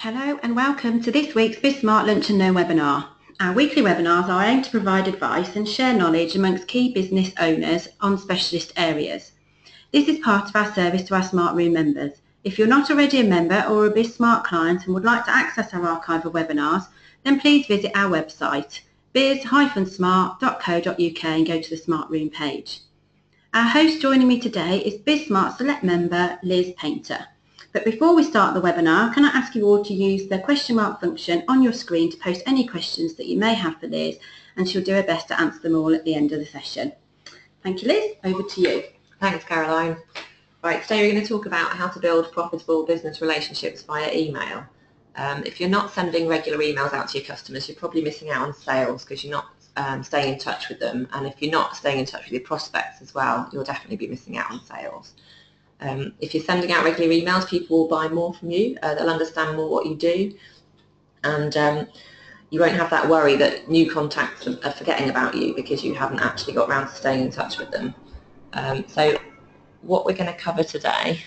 Hello and welcome to this week's BizSmart Lunch and Learn webinar. Our weekly webinars are aimed to provide advice and share knowledge amongst key business owners on specialist areas. This is part of our service to our Smart Room members. If you're not already a member or a BizSmart client and would like to access our archive of webinars, then please visit our website biz-smart.co.uk and go to the Smart Room page. Our host joining me today is BizSmart Select member Liz Painter. But before we start the webinar, can I ask you all to use the question mark function on your screen to post any questions that you may have for Liz, and she'll do her best to answer them all at the end of the session. Thank you, Liz. Over to you. Thanks, Caroline. Right, today we're going to talk about how to build profitable business relationships via email. If you're not sending regular emails out to your customers, you're probably missing out on sales because you're not staying in touch with them. And if you're not staying in touch with your prospects as well, you'll definitely be missing out on sales. If you're sending out regular emails, people will buy more from you. They'll understand more what you do, and you won't have that worry that new contacts are forgetting about you because you haven't actually got around to staying in touch with them. So what we're going to cover today,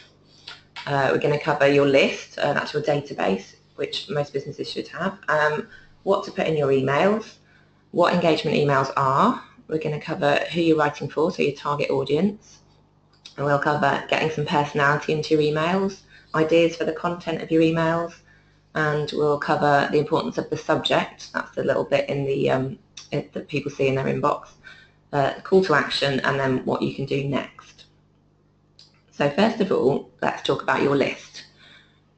we're going to cover your list, that's your database, which most businesses should have, what to put in your emails, what engagement emails are. We're going to cover who you're writing for, so your target audience. And we'll cover getting some personality into your emails, ideas for the content of your emails, and we'll cover the importance of the subject. That's the little bit in the that people see in their inbox, call to action, and then what you can do next. So first of all, let's talk about your list.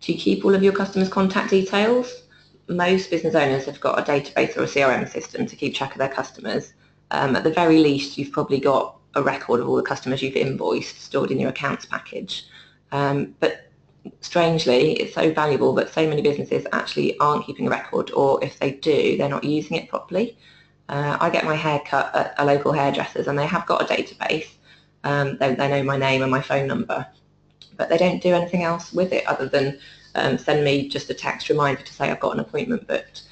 Do you keep all of your customers' contact details? Most business owners have got a database or a CRM system to keep track of their customers. At the very least, you've probably got a record of all the customers you've invoiced stored in your accounts package. But strangely, it's so valuable that so many businesses actually aren't keeping a record, or if they do, they're not using it properly. I get my hair cut at a local hairdresser's and they have got a database. They know my name and my phone number, but they don't do anything else with it other than send me just a text reminder to say I've got an appointment booked.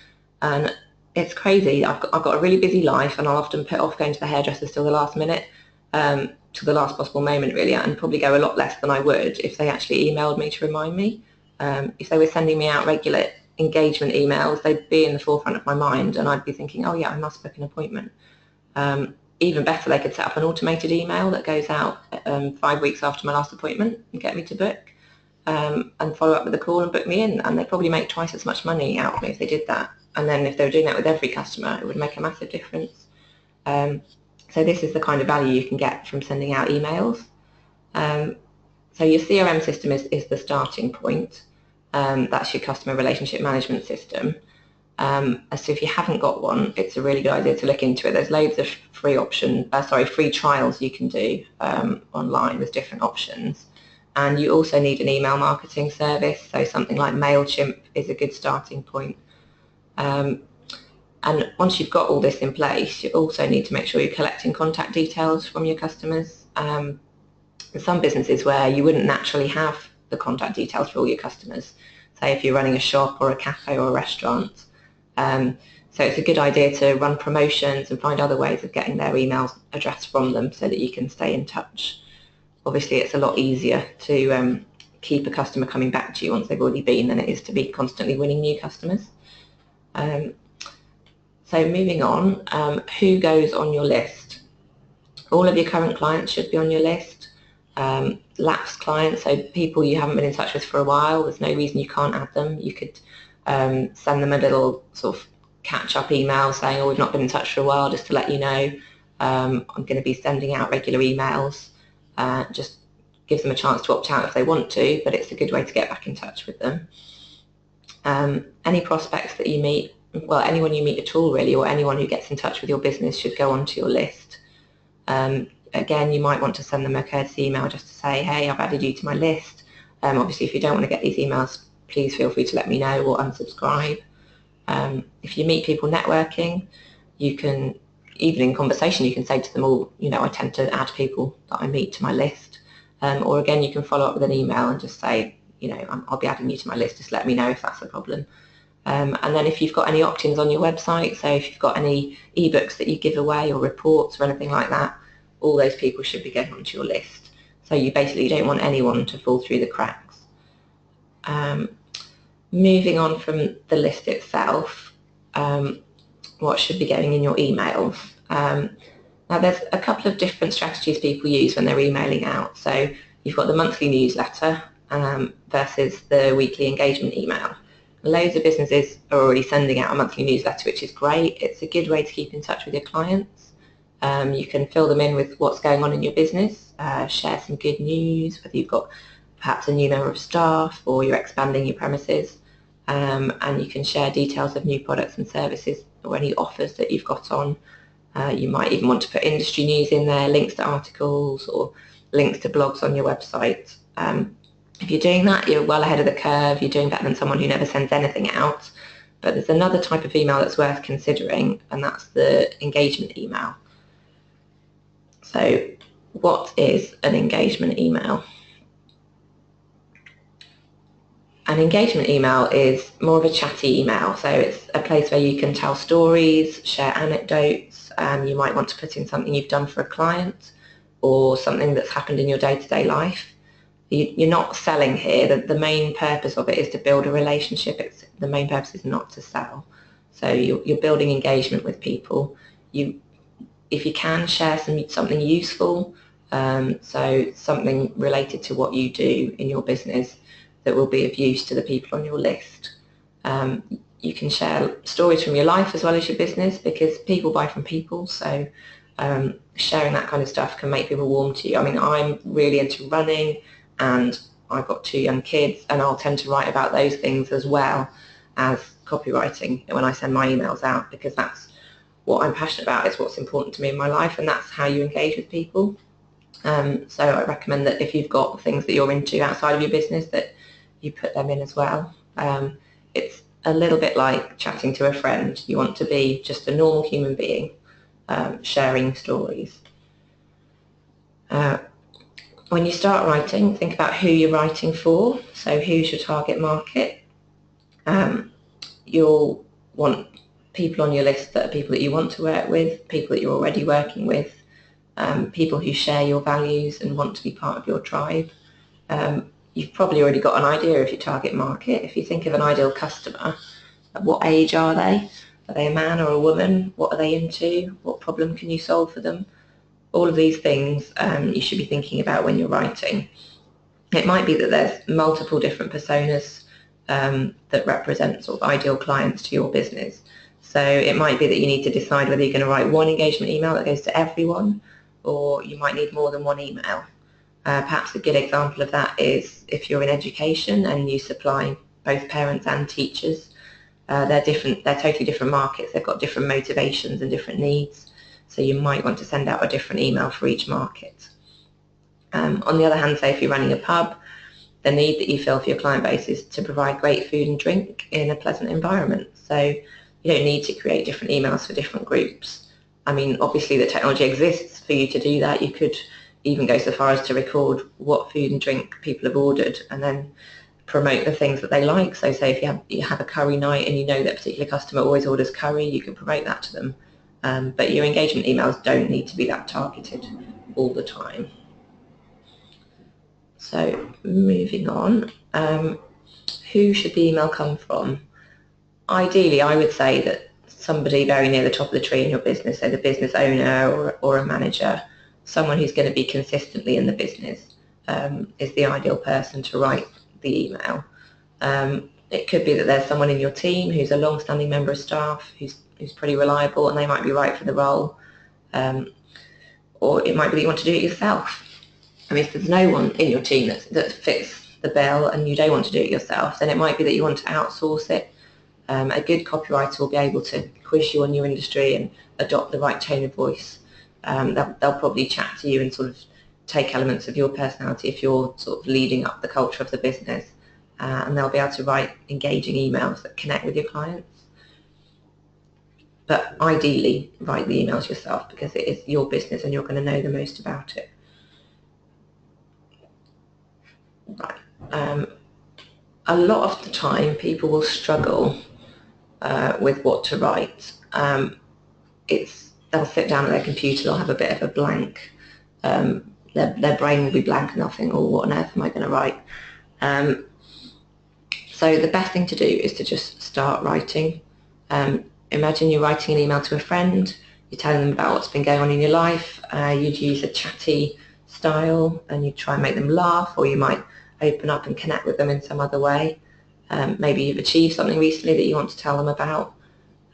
And it's crazy. I've got a really busy life, and I'll often put off going to the hairdressers till the last minute, to the last possible moment really, and probably go a lot less than I would if they actually emailed me to remind me. If they were sending me out regular engagement emails, they'd be in the forefront of my mind, and I'd be thinking, oh yeah, I must book an appointment. Even better, they could set up an automated email that goes out 5 weeks after my last appointment and get me to book, and follow up with a call and book me in, and they'd probably make twice as much money out of me if they did that. And then if they were doing that with every customer, it would make a massive difference. So this is the kind of value you can get from sending out emails. So your CRM system is the starting point. That's your customer relationship management system. So if you haven't got one, it's a really good idea to look into it. There's loads of free trials you can do online with different options. And you also need an email marketing service. So something like MailChimp is a good starting point. And once you've got all this in place, you also need to make sure you're collecting contact details from your customers. There's some businesses where you wouldn't naturally have the contact details for all your customers, say if you're running a shop or a cafe or a restaurant. So it's a good idea to run promotions and find other ways of getting their email address from them so that you can stay in touch. Obviously, it's a lot easier to keep a customer coming back to you once they've already been than it is to be constantly winning new customers. So moving on, who goes on your list? All of your current clients should be on your list. Lapsed clients, so people you haven't been in touch with for a while, there's no reason you can't add them. You could send them a little sort of catch-up email saying, oh, we've not been in touch for a while, just to let you know I'm going to be sending out regular emails. Just gives them a chance to opt out if they want to, but it's a good way to get back in touch with them. Any prospects that you meet, well, anyone you meet at all really, or anyone who gets in touch with your business should go onto your list. Again, you might want to send them a courtesy email just to say, hey, I've added you to my list. Obviously, if you don't want to get these emails, please feel free to let me know or unsubscribe. If you meet people networking, you can, even in conversation, you can say to them all, you know, I tend to add people that I meet to my list. Or again, you can follow up with an email and just say, you know, I'll be adding you to my list, just let me know if that's a problem. And then if you've got any opt-ins on your website, so if you've got any ebooks that you give away or reports or anything like that, all those people should be getting onto your list. So you basically don't want anyone to fall through the cracks. Moving on from the list itself, what should be going in your emails? Now there's a couple of different strategies people use when they're emailing out. So you've got the monthly newsletter versus the weekly engagement email. Loads of businesses are already sending out a monthly newsletter, which is great. It's a good way to keep in touch with your clients. You can fill them in with what's going on in your business, share some good news, whether you've got perhaps a new member of staff or you're expanding your premises, and you can share details of new products and services or any offers that you've got on. You might even want to put industry news in there, links to articles or links to blogs on your website. If you're doing that, you're well ahead of the curve. You're doing better than someone who never sends anything out. But there's another type of email that's worth considering, and that's the engagement email. So what is an engagement email? An engagement email is more of a chatty email, so it's a place where you can tell stories, share anecdotes. You might want to put in something you've done for a client or something that's happened in your day-to-day life. You're not selling here. The main purpose of it is to build a relationship. The main purpose is not to sell. So you're building engagement with people. If you can, share something useful, so something related to what you do in your business that will be of use to the people on your list. You can share stories from your life as well as your business, because people buy from people, so sharing that kind of stuff can make people warm to you. I mean, I'm really into running and I've got 2 young kids, and I'll tend to write about those things as well as copywriting when I send my emails out, because that's what I'm passionate about, is what's important to me in my life, and that's how you engage with people. So I recommend that if you've got things that you're into outside of your business, that you put them in as well. It's a little bit like chatting to a friend. You want to be just a normal human being, sharing stories. When you start writing, think about who you're writing for. So who's your target market? You'll want people on your list that are people that you want to work with, people that you're already working with, people who share your values and want to be part of your tribe. You've probably already got an idea of your target market. If you think of an ideal customer, what age are they? Are they a man or a woman? What are they into? What problem can you solve for them? All of these things you should be thinking about when you're writing. It might be that there's multiple different personas that represent sort of ideal clients to your business. So it might be that you need to decide whether you're going to write one engagement email that goes to everyone, or you might need more than one email. Perhaps a good example of that is if you're in education and you supply both parents and teachers. They're totally different markets. They've got different motivations and different needs. So you might want to send out a different email for each market. On the other hand, say if you're running a pub, the need that you feel for your client base is to provide great food and drink in a pleasant environment. So you don't need to create different emails for different groups. I mean, obviously the technology exists for you to do that. You could even go so far as to record what food and drink people have ordered and then promote the things that they like. So say if you have a curry night and you know that particular customer always orders curry, you can promote that to them. But your engagement emails don't need to be that targeted all the time. So moving on, who should the email come from? Ideally, I would say that somebody very near the top of the tree in your business, so the business owner or a manager, someone who's going to be consistently in the business, is the ideal person to write the email. It could be that there's someone in your team who's a long-standing member of staff who's pretty reliable and they might be right for the role, or it might be that you want to do it yourself. I mean, if there's no one in your team that fits the bill and you don't want to do it yourself, then it might be that you want to outsource it. A good copywriter will be able to quiz you on your industry and adopt the right tone of voice. They'll probably chat to you and sort of take elements of your personality if you're sort of leading up the culture of the business, and they'll be able to write engaging emails that connect with your clients. But ideally, write the emails yourself because it is your business and you're going to know the most about it. Right. A lot of the time people will struggle with what to write. They'll sit down at their computer, they'll have a bit of a blank, their brain will be blank and they'll think, oh, what on earth am I going to write? So the best thing to do is to just start writing. Imagine you're writing an email to a friend, you're telling them about what's been going on in your life. You'd use a chatty style and you'd try and make them laugh, or you might open up and connect with them in some other way. Maybe you've achieved something recently that you want to tell them about.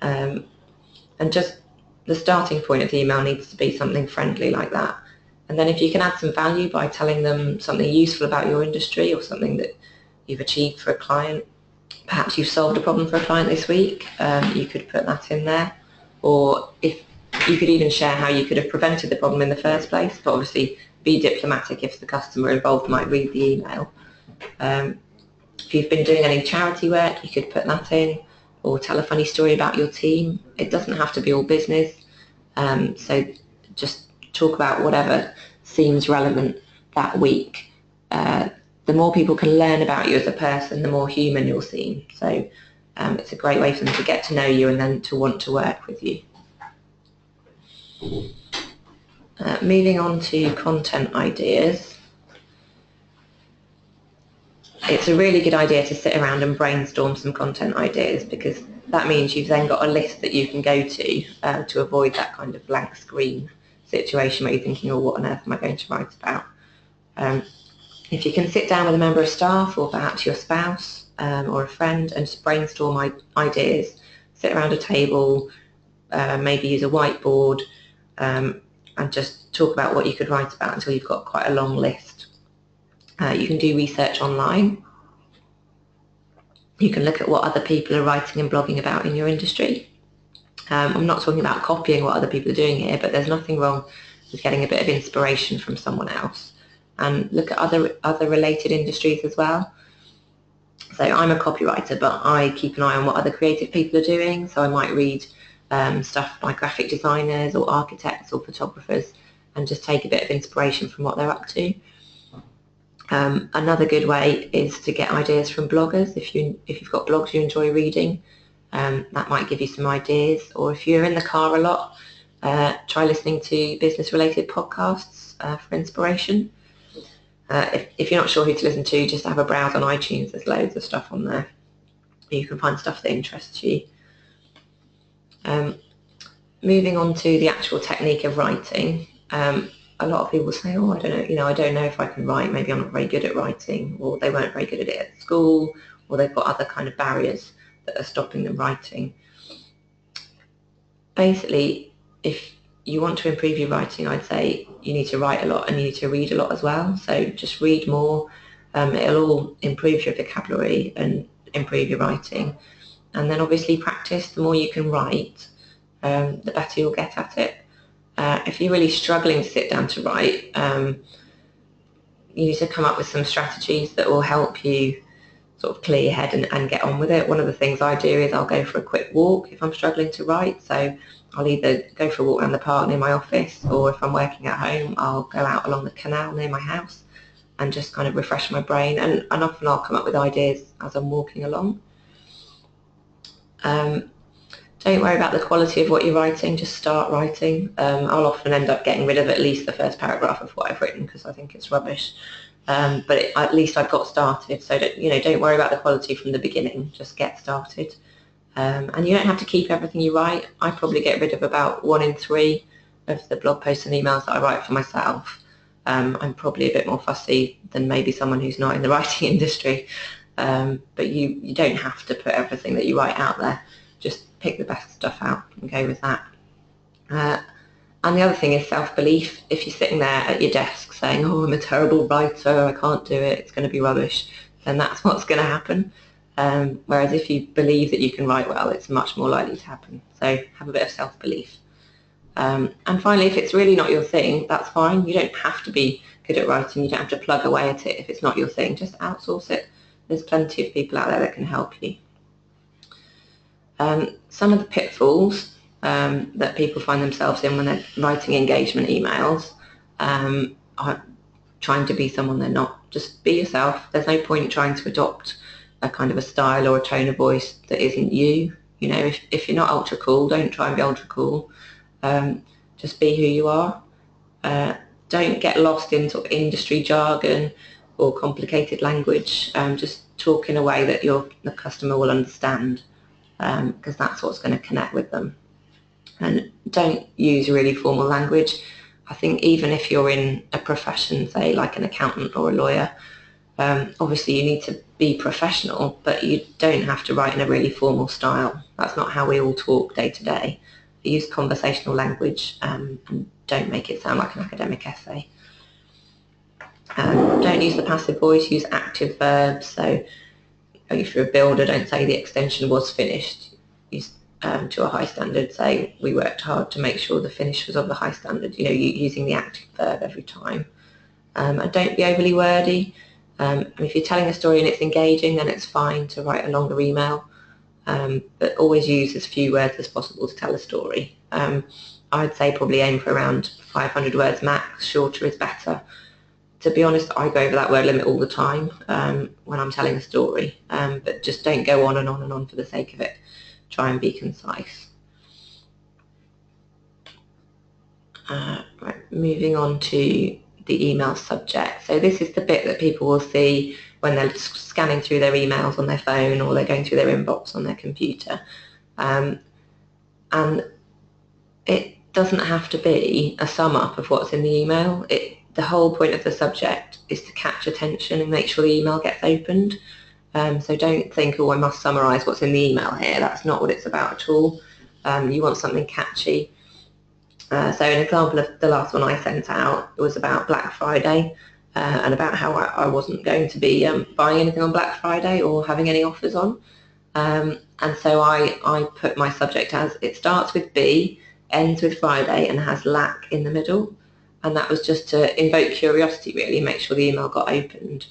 And just the starting point of the email needs to be something friendly like that. And then if you can add some value by telling them something useful about your industry or something that you've achieved for a client, perhaps you've solved a problem for a client this week, you could put that in there. Or if you could even share how you could have prevented the problem in the first place, but obviously be diplomatic if the customer involved might read the email. If you've been doing any charity work, you could put that in, or tell a funny story about your team. It doesn't have to be all business, so just talk about whatever seems relevant that week. The more people can learn about you as a person, the more human you'll seem. So it's a great way for them to get to know you and then to want to work with you. Moving on to content ideas. It's a really good idea to sit around and brainstorm some content ideas, because that means you've then got a list that you can go to avoid that kind of blank screen situation where you're thinking, oh, what on earth am I going to write about? If you can sit down with a member of staff or perhaps your spouse or a friend and just brainstorm ideas, sit around a table, maybe use a whiteboard, and just talk about what you could write about until you've got quite a long list. You can do research online. You can look at what other people are writing and blogging about in your industry. I'm not talking about copying what other people are doing here, but there's nothing wrong with getting a bit of inspiration from someone else. And look at other related industries as well. So I'm a copywriter, but I keep an eye on what other creative people are doing. So I might read stuff by graphic designers or architects or photographers and just take a bit of inspiration from what they're up to. Another good way is to get ideas from bloggers. If you've got blogs you enjoy reading, that might give you some ideas. Or if you're in the car a lot, try listening to business-related podcasts for inspiration. If you're not sure who to listen to, just have a browse on iTunes. There's loads of stuff on there. You can find stuff that interests you. Moving on to the actual technique of writing. A lot of people say, oh, I don't know, I don't know if I can write. Maybe I'm not very good at writing, or they weren't very good at it at school, or they've got other kind of barriers that are stopping them writing. Basically, if you want to improve your writing, I'd say you need to write a lot and you need to read a lot as well. So just read more. It'll all improve your vocabulary and improve your writing. And then obviously practice. The more you can write, the better you'll get at it. If you're really struggling to sit down to write, you need to come up with some strategies that will help you sort of clear your head and get on with it. One of the things I do is I'll go for a quick walk if I'm struggling to write. So I'll either go for a walk around the park near my office, or if I'm working at home, I'll go out along the canal near my house and just kind of refresh my brain. And often I'll come up with ideas as I'm walking along. Don't worry about the quality of what you're writing, just start writing. I'll often end up getting rid of at least the first paragraph of what I've written because I think it's rubbish. But at least I've got started, so don't worry about the quality from the beginning, just get started. And you don't have to keep everything you write. I probably get rid of about 1 in 3 of the blog posts and emails that I write for myself. I'm probably a bit more fussy than maybe someone who's not in the writing industry, but you don't have to put everything that you write out there. Just pick the best stuff out and go with that. And the other thing is self-belief. If you're sitting there at your desk saying, oh, I'm a terrible writer, I can't do it, it's going to be rubbish, then that's what's going to happen. Whereas if you believe that you can write well, it's much more likely to happen. So have a bit of self-belief. And finally, if it's really not your thing, that's fine. You don't have to be good at writing. You don't have to plug away at it if it's not your thing. Just outsource it. There's plenty of people out there that can help you. Some of the pitfalls that people find themselves in when they're writing engagement emails are trying to be someone they're not. Just be yourself. There's no point trying to adopt a kind of a style or a tone of voice that isn't you. If you're not ultra cool, don't try and be ultra cool. Just be who you are. Don't get lost in sort of industry jargon or complicated language. Just talk in a way that the customer will understand, because that's what's going to connect with them. And don't use really formal language. I think even if you're in a profession, say like an accountant or a lawyer, obviously you need to be professional, but you don't have to write in a really formal style. That's not how we all talk day to day. Use conversational language, and don't make it sound like an academic essay. Don't use the passive voice, use active verbs. So if you're a builder, don't say the extension was finished. Use to a high standard, say we worked hard to make sure the finish was of the high standard, using the active verb every time. And don't be overly wordy. If you're telling a story and it's engaging, then it's fine to write a longer email, but always use as few words as possible to tell a story. I'd say probably aim for around 500 words max. Shorter is better. To be honest, I go over that word limit all the time when I'm telling a story, but just don't go on and on and on for the sake of it. Try and be concise. Right, moving on to the email subject. So this is the bit that people will see when they're scanning through their emails on their phone, or they're going through their inbox on their computer. And it doesn't have to be a sum up of what's in the email. The whole point of the subject is to catch attention and make sure the email gets opened. So don't think, oh, I must summarise what's in the email here. That's not what it's about at all. You want something catchy. So an example of the last one I sent out, it was about Black Friday, and about how I wasn't going to be buying anything on Black Friday or having any offers on. And so I put my subject as, it starts with B, ends with Friday, and has lack in the middle. And that was just to invoke curiosity, really, make sure the email got opened.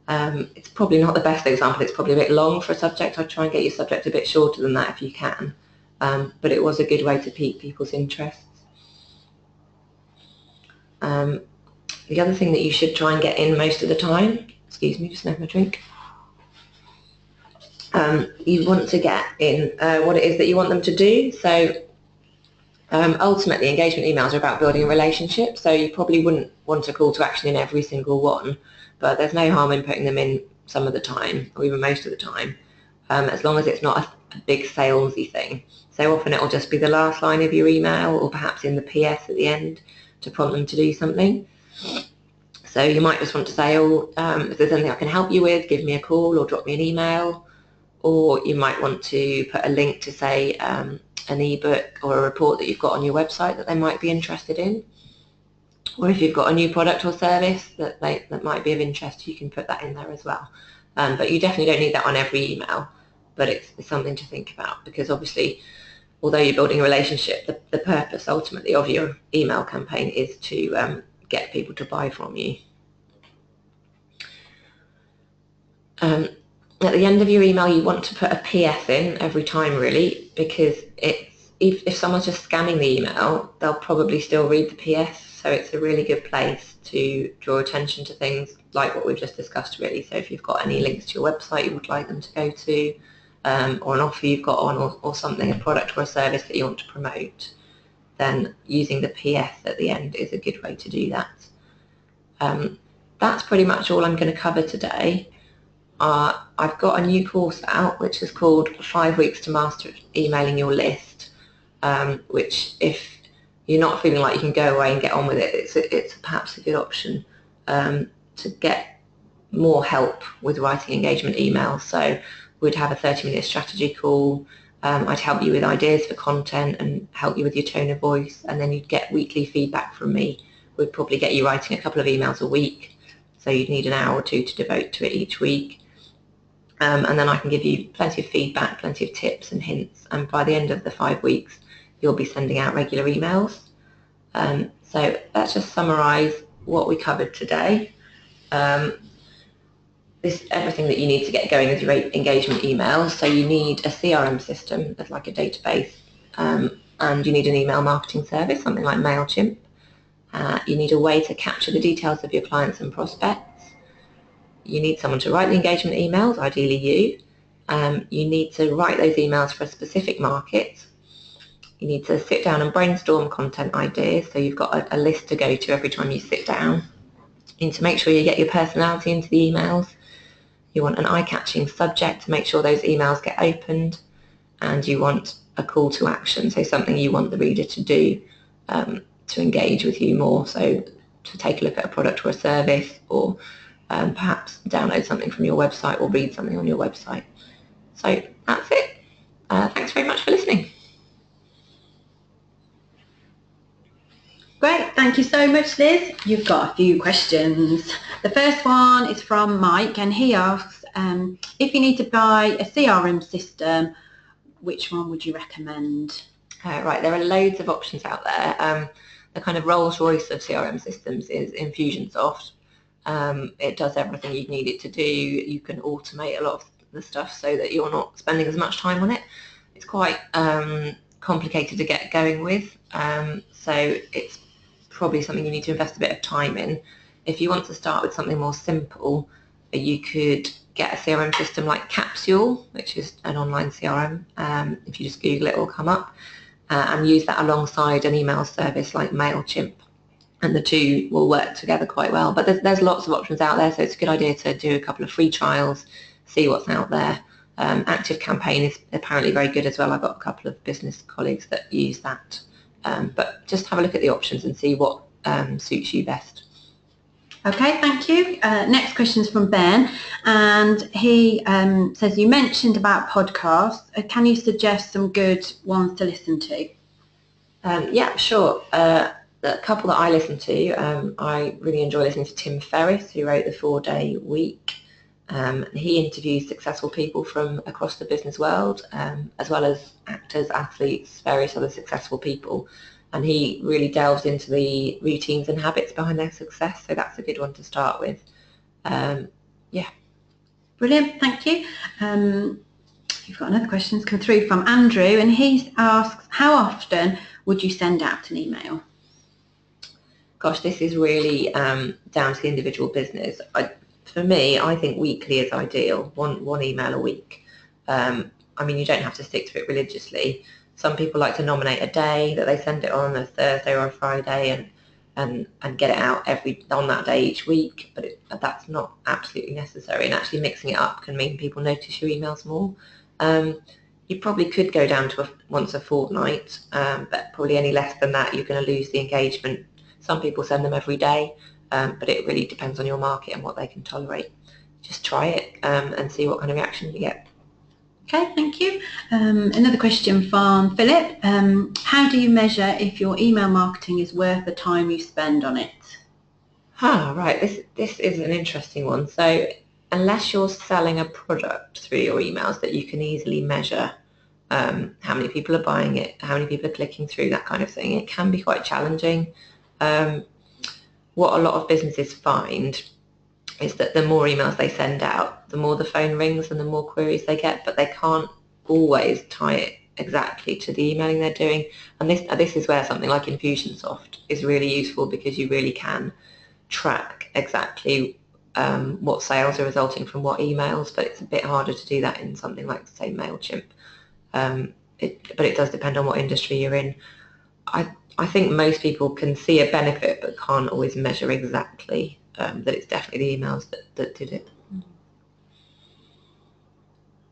It's probably not the best example. It's probably a bit long for a subject. I'd try and get your subject a bit shorter than that if you can. But it was a good way to pique people's interests. The other thing that you should try and get in most of the time, excuse me, just have my drink. You want to get in what it is that you want them to do. So ultimately, engagement emails are about building a relationship, so you probably wouldn't want a call to action in every single one, but there's no harm in putting them in some of the time, or even most of the time, as long as it's not a big salesy thing. So often it'll just be the last line of your email, or perhaps in the PS at the end to prompt them to do something. So you might just want to say, oh, if there's anything I can help you with, give me a call or drop me an email. Or you might want to put a link to, say, an ebook or a report that you've got on your website that they might be interested in. Or if you've got a new product or service that might be of interest, you can put that in there as well. But you definitely don't need that on every email, but it's something to think about, because obviously, although you're building a relationship, the purpose ultimately of your email campaign is to get people to buy from you. At the end of your email, you want to put a PS in every time, really, because if someone's just scanning the email, they'll probably still read the PS, so it's a really good place to draw attention to things like what we've just discussed, really. So if you've got any links to your website you would like them to go to, or an offer you've got on, or something, a product or a service that you want to promote, then using the PS at the end is a good way to do that. That's pretty much all I'm going to cover today. I've got a new course out which is called 5 Weeks to Master Emailing Your List, which, if you're not feeling like you can go away and get on with it, it's perhaps a good option to get more help with writing engagement emails. So we'd have a 30-minute strategy call. I'd help you with ideas for content and help you with your tone of voice, and then you'd get weekly feedback from me. We'd probably get you writing a couple of emails a week, so you'd need an hour or two to devote to it each week. And then I can give you plenty of feedback, plenty of tips and hints, and by the end of the 5 weeks you'll be sending out regular emails. So let's just summarise what we covered today. This is everything that you need to get going with your engagement emails. So you need a CRM system that's like a database, and you need an email marketing service, something like MailChimp. You need a way to capture the details of your clients and prospects. You need someone to write the engagement emails, ideally you. You need to write those emails for a specific market. You need to sit down and brainstorm content ideas, so you've got a list to go to every time you sit down. You need to make sure you get your personality into the emails. you want an eye-catching subject to make sure those emails get opened, and you want a call to action, so something you want the reader to do to engage with you more, so to take a look at a product or a service, or perhaps download something from your website or read something on your website. So that's it. Thanks very much for listening. Great, thank you so much, Liz. You've got a few questions. The first one is from Mike, and he asks, if you need to buy a CRM system, which one would you recommend? Right, there are loads of options out there. The kind of Rolls-Royce of CRM systems is Infusionsoft. It does everything you need it to do. You can automate a lot of the stuff so that you're not spending as much time on it. It's quite complicated to get going with, so it's probably something you need to invest a bit of time in. If you want to start with something more simple, you could get a CRM system like Capsule, which is an online CRM. If you just Google it, it will come up, and use that alongside an email service like MailChimp, and the two will work together quite well. But there's lots of options out there, so it's a good idea to do a couple of free trials, see what's out there. ActiveCampaign is apparently very good as well. I've got a couple of business colleagues that use that. But just have a look at the options and see what suits you best. Okay, thank you. Next question is from Ben, and he says, you mentioned about podcasts. Can you suggest some good ones to listen to? Yeah, sure. The couple that I listen to, I really enjoy listening to Tim Ferriss, who wrote The 4-Day Week. He interviews successful people from across the business world, as well as actors, athletes, various other successful people, and he really delves into the routines and habits behind their success, so that's a good one to start with. Yeah. Brilliant, thank you. You've got another question that's come through from Andrew, and he asks, how often would you send out an email? Gosh, this is really down to the individual business. For me, I think weekly is ideal, one email a week. I mean, you don't have to stick to it religiously. Some people like to nominate a day that they send it on, a Thursday or a Friday, and get it out on that day each week, but that's not absolutely necessary, and actually mixing it up can mean people notice your emails more. You probably could go down to once a fortnight, but probably any less than that, you're going to lose the engagement. Some people send them every day. But it really depends on your market and what they can tolerate. Just try it and see what kind of reaction you get. Okay, thank you. Another question from Philip. How do you measure if your email marketing is worth the time you spend on it? Right. This is an interesting one. So unless you're selling a product through your emails that you can easily measure how many people are buying it, how many people are clicking through, that kind of thing, it can be quite challenging. What a lot of businesses find is that the more emails they send out, the more the phone rings and the more queries they get, but they can't always tie it exactly to the emailing they're doing. And this is where something like Infusionsoft is really useful, because you really can track exactly what sales are resulting from what emails, but it's a bit harder to do that in something like, say, MailChimp. But it does depend on what industry you're in. I think most people can see a benefit but can't always measure exactly that it's definitely the emails that did it.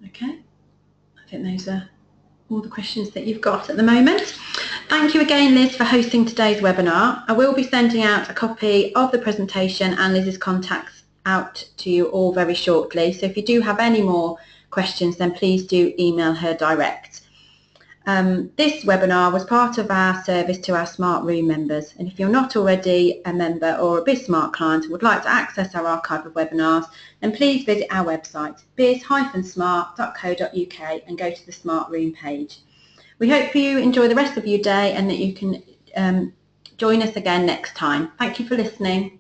Okay, I think those are all the questions that you've got at the moment. Thank you again, Liz, for hosting today's webinar. I will be sending out a copy of the presentation and Liz's contacts out to you all very shortly, so if you do have any more questions, then please do email her direct. This webinar was part of our service to our Smart Room members, and if you're not already a member or a BizSmart client and would like to access our archive of webinars, then please visit our website biz-smart.co.uk and go to the Smart Room page. We hope you enjoy the rest of your day and that you can join us again next time. Thank you for listening.